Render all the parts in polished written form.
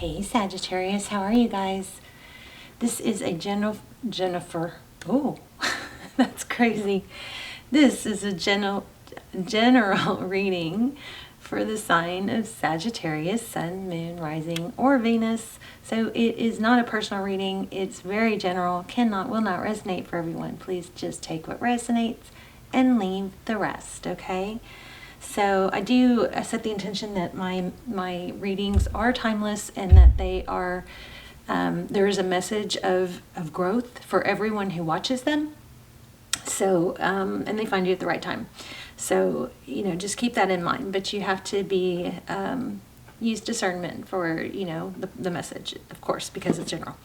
Hey Sagittarius, how are you guys? This is a Jennifer. Oh, that's crazy. This is a general reading for the sign of Sagittarius, Sun, Moon, Rising, or Venus. So it is not a personal reading. It's very general. Will not resonate for everyone. Please just take what resonates and leave the rest, okay? So I set the intention that my readings are timeless and that they are, there is a message of growth for everyone who watches them. So, and they find you at the right time. So, just keep that in mind, but you have to use discernment for, the message, of course, because it's general.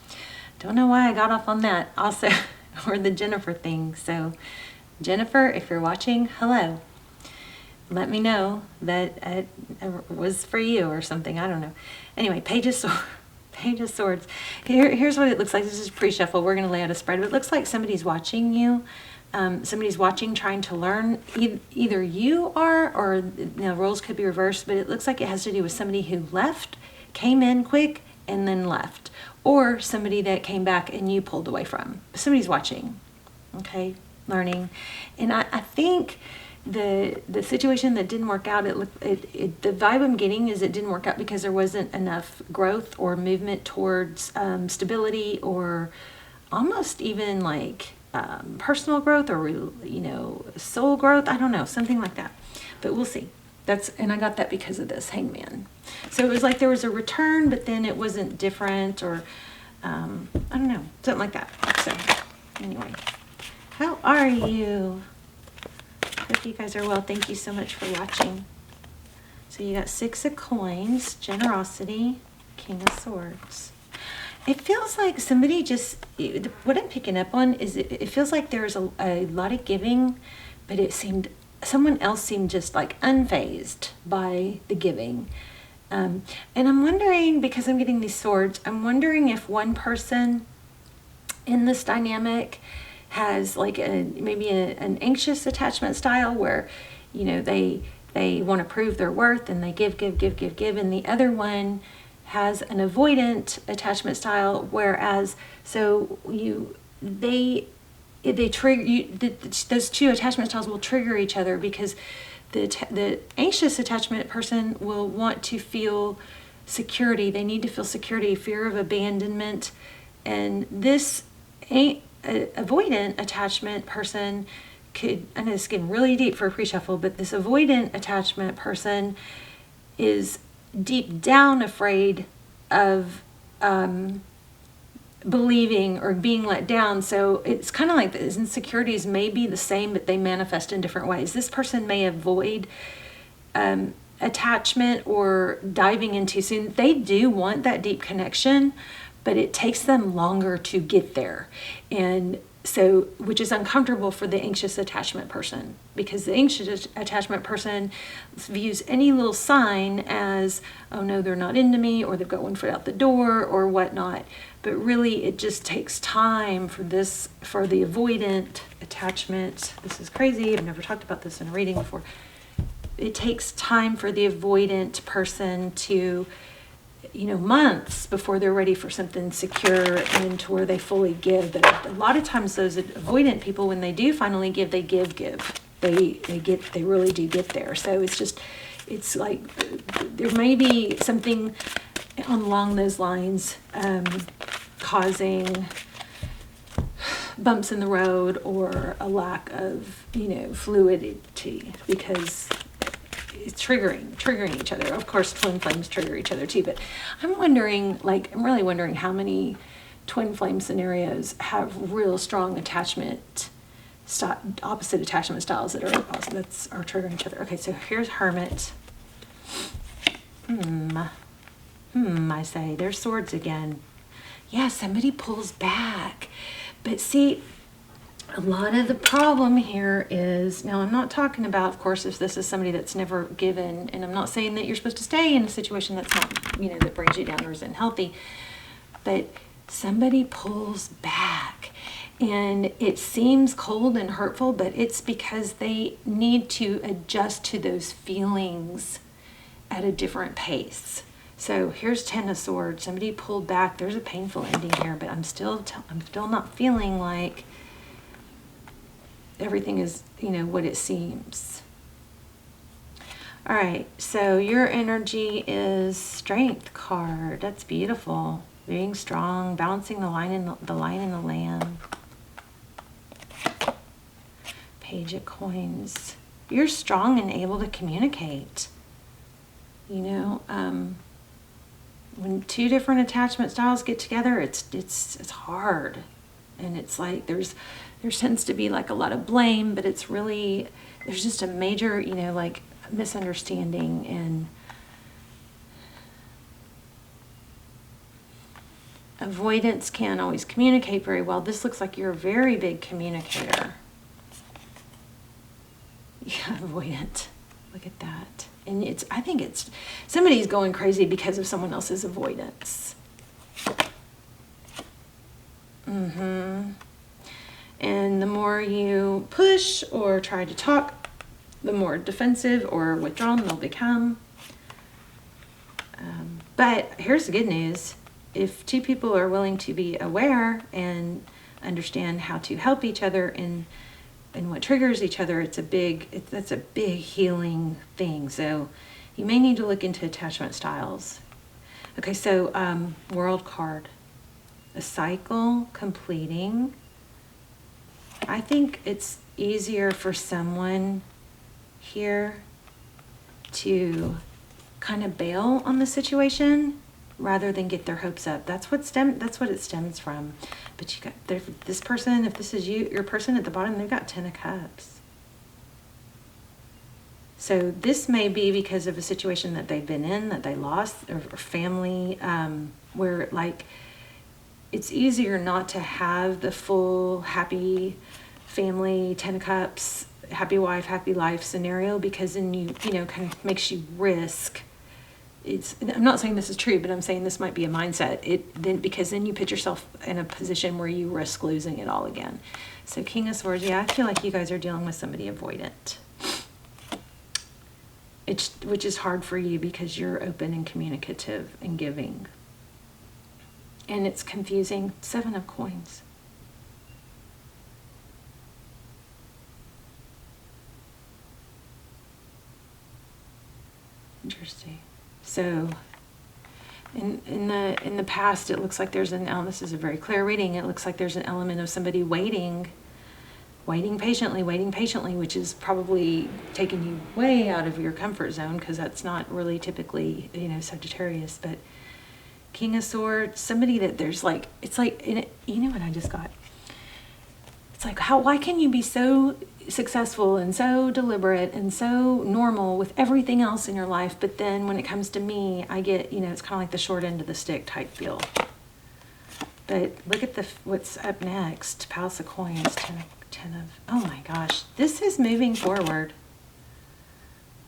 Don't know why I got off on that also, or the Jennifer thing. So Jennifer, if you're watching, hello. Let me know that it was for you or something. I don't know. Anyway, Page of Swords. Here's what it looks like. This is pre-shuffle. We're going to lay out a spread. But it looks like somebody's watching you. Somebody's watching, trying to learn. Either you are, or roles could be reversed. But it looks like it has to do with somebody who left, came in quick, and then left. Or somebody that came back and you pulled away from. Somebody's watching. Okay? Learning. And I think the situation that didn't work out, the vibe I'm getting is it didn't work out because there wasn't enough growth or movement towards stability, or almost even like personal growth, or soul growth. I don't know, something like that, but we'll see. And I got that because of this Hangman. So it was like there was a return, but then it wasn't different, or I don't know, something like that. So anyway, how are you? Hope you guys are well. Thank you so much for watching. So you got 6 of Coins, Generosity, King of Swords. It feels like somebody what I'm picking up on is it feels like there's a lot of giving, but someone else seemed just like unfazed by the giving. And I'm wondering, because I'm getting these swords, I'm wondering if one person in this dynamic has like maybe an anxious attachment style where they want to prove their worth and they give, and the other one has an avoidant attachment style, whereas they trigger you. Those two attachment styles will trigger each other because the anxious attachment person will want to feel security. They need to feel security, fear of abandonment, and this avoidant attachment person could, I know this is getting really deep for a pre-shuffle, but this avoidant attachment person is deep down afraid of believing or being let down. So it's kind of like the insecurities may be the same, but they manifest in different ways. This person may avoid attachment or diving in too soon. They do want that deep connection, but it takes them longer to get there. And so, which is uncomfortable for the anxious attachment person, because the anxious attachment person views any little sign as, oh no, they're not into me, or they've got one foot out the door, or whatnot. But really, it just takes time for the avoidant attachment. This is crazy. I've never talked about this in a reading before. It takes time for the avoidant person to, months before they're ready for something secure and to where they fully give. But a lot of times those avoidant people, when they do finally give, they give. They really do get there. So it's like there may be something along those lines causing bumps in the road or a lack of, fluidity, because it's triggering each other. Of course, twin flames trigger each other too, but I'm really wondering how many twin flame scenarios have real strong opposite attachment styles that are triggering each other. Okay, so here's Hermit. I say, there's swords again. Yeah, somebody pulls back. But see, a lot of the problem here is, now I'm not talking about, of course, if this is somebody that's never given, and I'm not saying that you're supposed to stay in a situation that's not, that brings you down or isn't healthy, but somebody pulls back and it seems cold and hurtful, but it's because they need to adjust to those feelings at a different pace. So here's Ten of Swords. Somebody pulled back. There's a painful ending here, but I'm still not feeling like everything is, you know, what it seems. All right, so your energy is Strength card. That's beautiful. Being strong, balancing the line in the Lamb. Page of Coins. You're strong and able to communicate. You know, when two different attachment styles get together, it's hard, and it's like there tends to be like a lot of blame, but it's really, there's just a major, you know, like misunderstanding, and avoidance can't always communicate very well. This looks like you're a very big communicator. Yeah, avoidant. Look at that. And I think it's somebody's going crazy because of someone else's avoidance. And the more you push or try to talk, the more defensive or withdrawn they'll become. But here's the good news. If two people are willing to be aware and understand how to help each other and what triggers each other, that's a big healing thing. So you may need to look into attachment styles. Okay, so World card. A cycle completing. I think it's easier for someone here to kind of bail on the situation rather than get their hopes up. That's what it stems from. But you got this person, if this is your person at the bottom, they've got 10 of Cups. So this may be because of a situation that they've been in, that they lost, or family, where like it's easier not to have the full happy family, 10 of Cups, happy wife, happy life scenario, because then you know, kind of makes you risk. I'm not saying this is true, but I'm saying this might be a mindset. Because then you put yourself in a position where you risk losing it all again. So King of Swords, yeah, I feel like you guys are dealing with somebody avoidant. Which is hard for you because you're open and communicative and giving. And it's confusing. 7 of Coins. Interesting. So in the past, it looks like there's this is a very clear reading. It looks like there's an element of somebody waiting patiently, which is probably taking you way out of your comfort zone, because that's not really typically, you know, Sagittarius. But King of Swords, somebody that there's like, it's like, you know what I just got? It's like, why can you be so successful and so deliberate and so normal with everything else in your life, but then when it comes to me, I get, you know, it's kind of like the short end of the stick type feel. But look at what's up next. Palace of Coins, 10 of, oh my gosh, this is moving forward.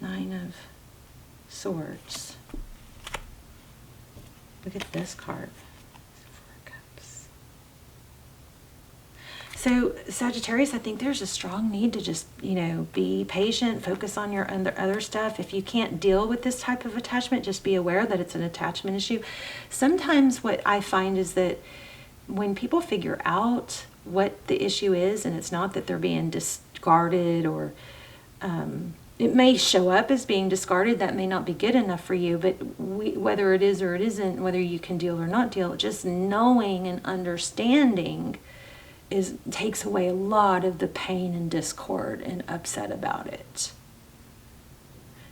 9 of Swords. Look at this card. 4 Cups. So Sagittarius, I think there's a strong need to just, you know, be patient, focus on your other stuff. If you can't deal with this type of attachment, just be aware that it's an attachment issue. Sometimes what I find is that when people figure out what the issue is, and it's not that they're being discarded, or it may show up as being discarded, that may not be good enough for you, but whether it is or it isn't, whether you can deal or not deal, just knowing and understanding takes away a lot of the pain and discord and upset about it.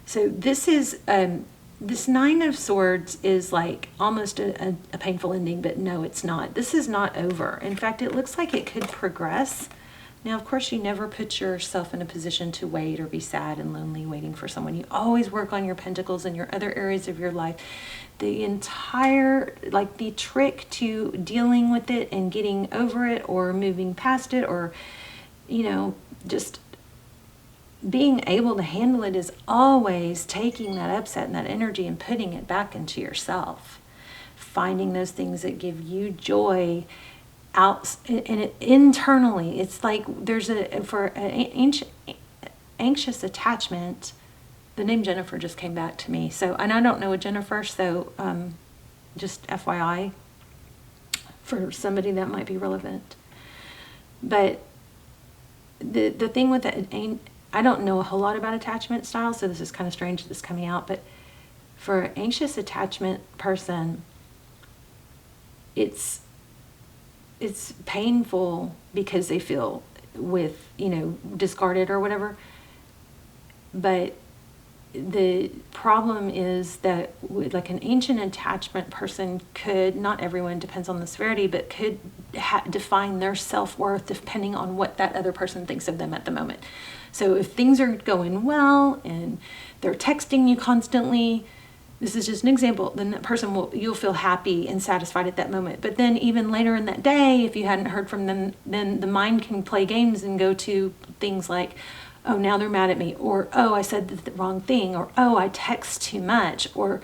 So this is this 9 of Swords is like almost a painful ending, but no, it's not. This is not over. In fact, it looks like it could progress. Now, of course, you never put yourself in a position to wait or be sad and lonely waiting for someone. You always work on your pentacles and your other areas of your life. The entire, like the trick to dealing with it and getting over it or moving past it, or, you know, just being able to handle it, is always taking that upset and that energy and putting it back into yourself. Finding those things that give you joy out, and internally. It's like there's for an anxious attachment, the name Jennifer just came back to me. So, and I don't know a Jennifer, so just FYI for somebody that might be relevant. But the thing with it, I don't know a whole lot about attachment styles, so this is kind of strange that this is coming out, but for an anxious attachment person, it's painful because they feel discarded or whatever. But the problem is that like an ancient attachment person could, not everyone, depends on the severity, but could define their self-worth depending on what that other person thinks of them at the moment. So if things are going well and they're texting you constantly, this is just an example, then that person you'll feel happy and satisfied at that moment. But then even later in that day, if you hadn't heard from them, then the mind can play games and go to things like, oh, now they're mad at me, or oh, I said the wrong thing, or oh, I text too much, or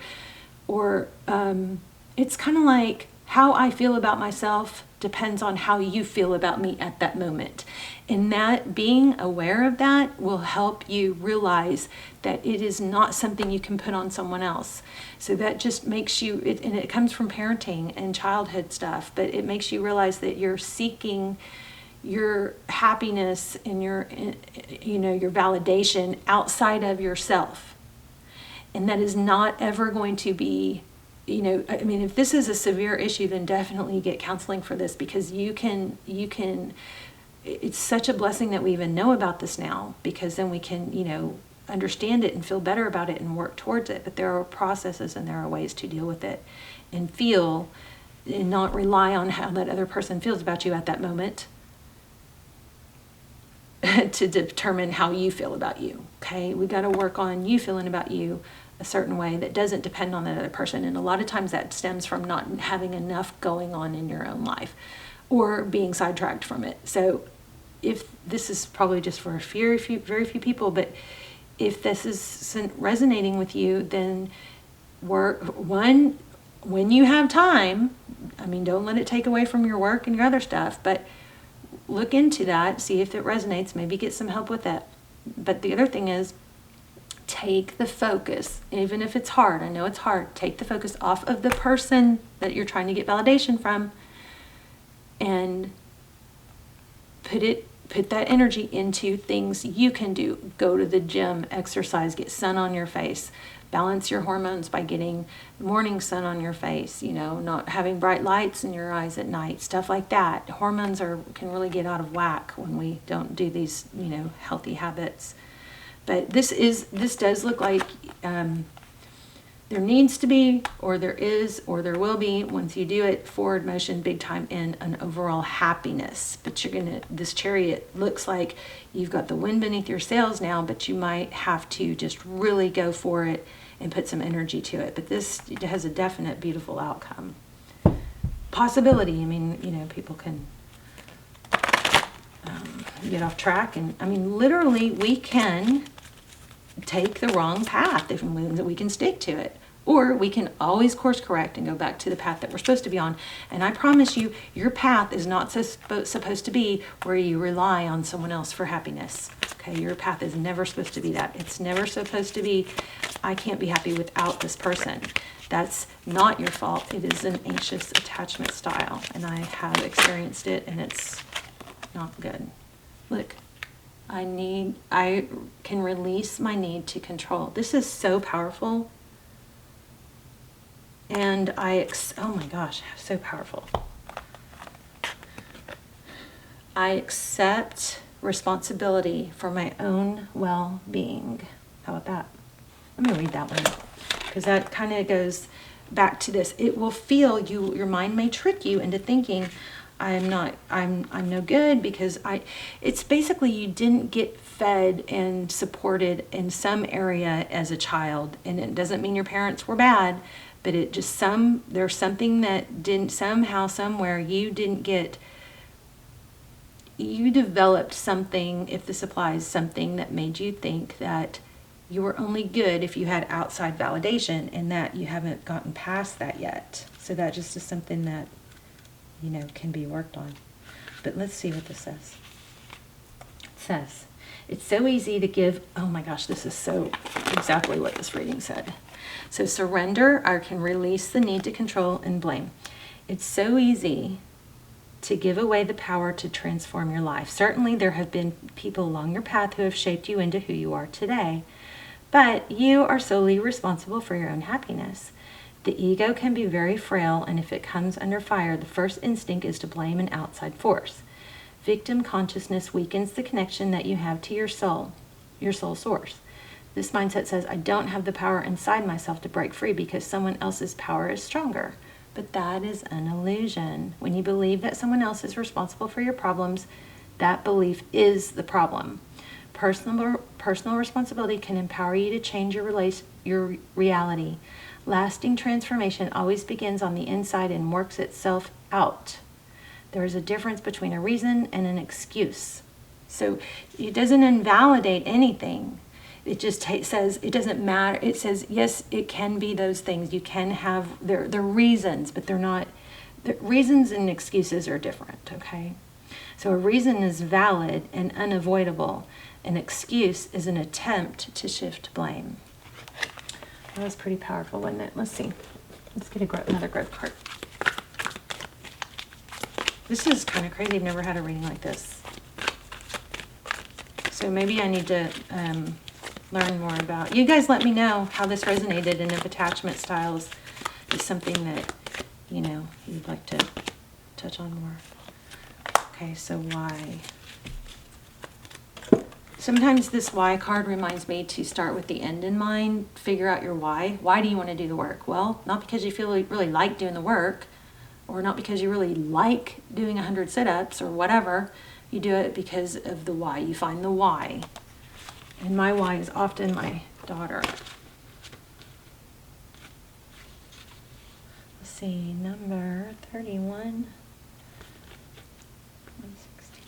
it's kind of like how I feel about myself depends on how you feel about me at that moment. And that being aware of that will help you realize that it is not something you can put on someone else. So that just makes you, and it comes from parenting and childhood stuff, but it makes you realize that you're seeking your happiness and your validation outside of yourself. And that is not ever going to be, if this is a severe issue, then definitely get counseling for this, because you can, it's such a blessing that we even know about this now, because then we can, understand it and feel better about it and work towards it. But there are processes and there are ways to deal with it and feel and not rely on how that other person feels about you at that moment to determine how you feel about you. Okay, we got to work on you feeling about you a certain way that doesn't depend on that other person. And a lot of times that stems from not having enough going on in your own life or being sidetracked from it. So if this is probably just for very few people, but if this is resonating with you, then when you have time, don't let it take away from your work and your other stuff, but look into that, see if it resonates, maybe get some help with that. But the other thing is, take the focus, even if it's hard, I know it's hard, take the focus off of the person that you're trying to get validation from and put that energy into things you can do. Go to the gym, exercise, get sun on your face, balance your hormones by getting morning sun on your face, not having bright lights in your eyes at night, stuff like that. Hormones can really get out of whack when we don't do these, healthy habits. But this does look like there needs to be, or there is, or there will be, once you do it, forward motion big time in an overall happiness. But this Chariot looks like you've got the wind beneath your sails now, but you might have to just really go for it and put some energy to it. But this has a definite beautiful outcome. Possibility, people can get off track. And literally we can take the wrong path if we can stick to it, or we can always course correct and go back to the path that we're supposed to be on. And I promise you, your path is not supposed to be where you rely on someone else for happiness. Okay, your path is never supposed to be that. It's never supposed to be, I can't be happy without this person. That's not your fault. It is an anxious attachment style, and I have experienced it, and it's not good. Look, I can release my need to control. This is so powerful. And oh my gosh, so powerful. I accept responsibility for my own well-being. How about that? Let me read that one, because that kind of goes back to this. It will feel your mind may trick you into thinking, I'm no good, because it's basically you didn't get fed and supported in some area as a child. And it doesn't mean your parents were bad, but there's something that didn't, somehow, somewhere, you developed something, if this applies, something that made you think that you were only good if you had outside validation, and that you haven't gotten past that yet. So that just is something that can be worked on. But let's see what this says. It says, It's so easy to give, oh my gosh, this is so exactly what this reading said. So surrender, I can release the need to control and blame. It's so easy to give away the power to transform your life. Certainly there have been people along your path who have shaped you into who you are today, but you are solely responsible for your own happiness. The ego can be very frail, and if it comes under fire, the first instinct is to blame an outside force. Victim consciousness weakens the connection that you have to your soul source. This mindset says, I don't have the power inside myself to break free because someone else's power is stronger. But that is an illusion. When you believe that someone else is responsible for your problems, that belief is the problem. Personal responsibility can empower you to change your reality. Lasting transformation always begins on the inside and works itself out. There is a difference between a reason and an excuse. So it doesn't invalidate anything. It just says it doesn't matter. It says, yes, it can be those things. You can have, they're reasons, but they're not, the reasons and excuses are different, okay? So a reason is valid and unavoidable. An excuse is an attempt to shift blame. That was pretty powerful, wasn't it? Let's see. Let's get another growth card. This is kind of crazy. I've never had a reading like this. So maybe I need to learn more about. You guys let me know how this resonated and if attachment styles is something that, you know, you'd like to touch on more. Okay, so why? Sometimes this why card reminds me to start with the end in mind, figure out your why. Why do you want to do the work? Well, not because you feel really like doing the work, or not because you really like doing 100 sit-ups or whatever. You do it because of the why. You find the why. And my why is often my daughter. Let's see, number 31. 116.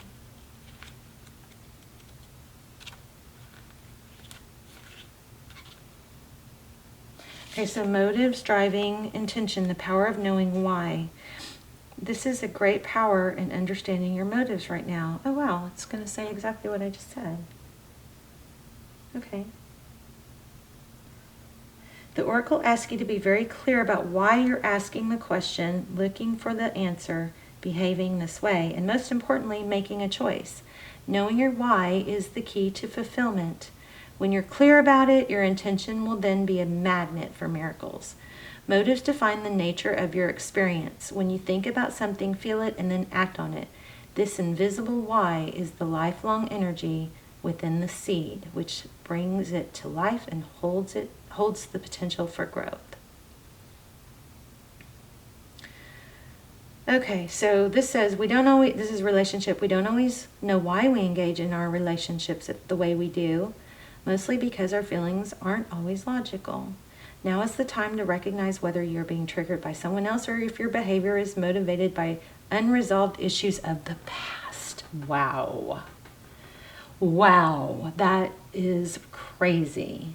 Okay, so motives, driving, intention, the power of knowing why. This is a great power in understanding your motives right now. Oh, wow, it's going to say exactly what I just said. Okay. The oracle asks you to be very clear about why you're asking the question, looking for the answer, behaving this way, and most importantly, making a choice. Knowing your why is the key to fulfillment. When you're clear about it, your intention will then be a magnet for miracles. Motives define the nature of your experience. When you think about something, feel it, and then act on it. This invisible why is the lifelong energy within the seed, which brings it to life and holds the potential for growth. Okay, so this says this is relationship. We don't always know why we engage in our relationships the way we do, mostly because our feelings aren't always logical. Now is the time to recognize whether you're being triggered by someone else or if your behavior is motivated by unresolved issues of the past. Wow. Wow, that is crazy.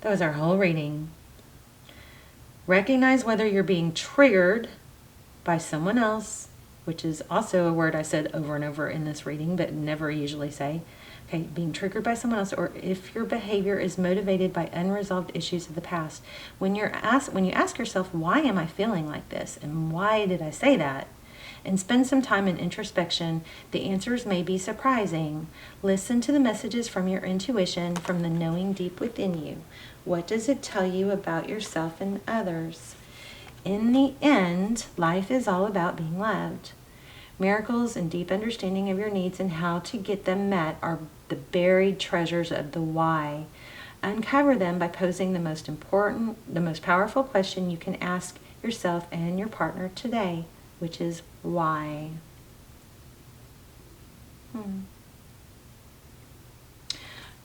That was our whole reading. Recognize whether you're being triggered by someone else, which is also a word I said over and over in this reading, but never usually say. Okay, being triggered by someone else, or if your behavior is motivated by unresolved issues of the past. When you ask yourself, why am I feeling like this? And why did I say that? And spend some time in introspection, the answers may be surprising. Listen to the messages from your intuition, from the knowing deep within you. What does it tell you about yourself and others? In the end, life is all about being loved. Miracles and deep understanding of your needs and how to get them met are the buried treasures of the why. Uncover them by posing the most powerful question you can ask yourself and your partner today, which is why.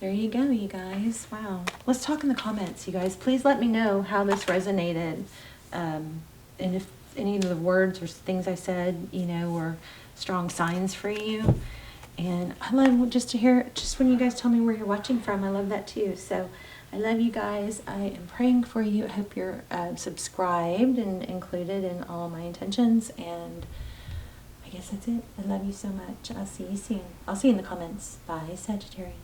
There you go, you guys. Wow. Let's talk in the comments, you guys. Please let me know how this resonated. And if any of the words or things I said, were strong signs for you. And I love just to hear, just when you guys tell me where you're watching from, I love that too. So I love you guys. I am praying for you. I hope you're subscribed and included in all my intentions. And I I guess that's it. I love you so much. I'll see you soon. I'll see you in the comments. Bye, Sagittarius.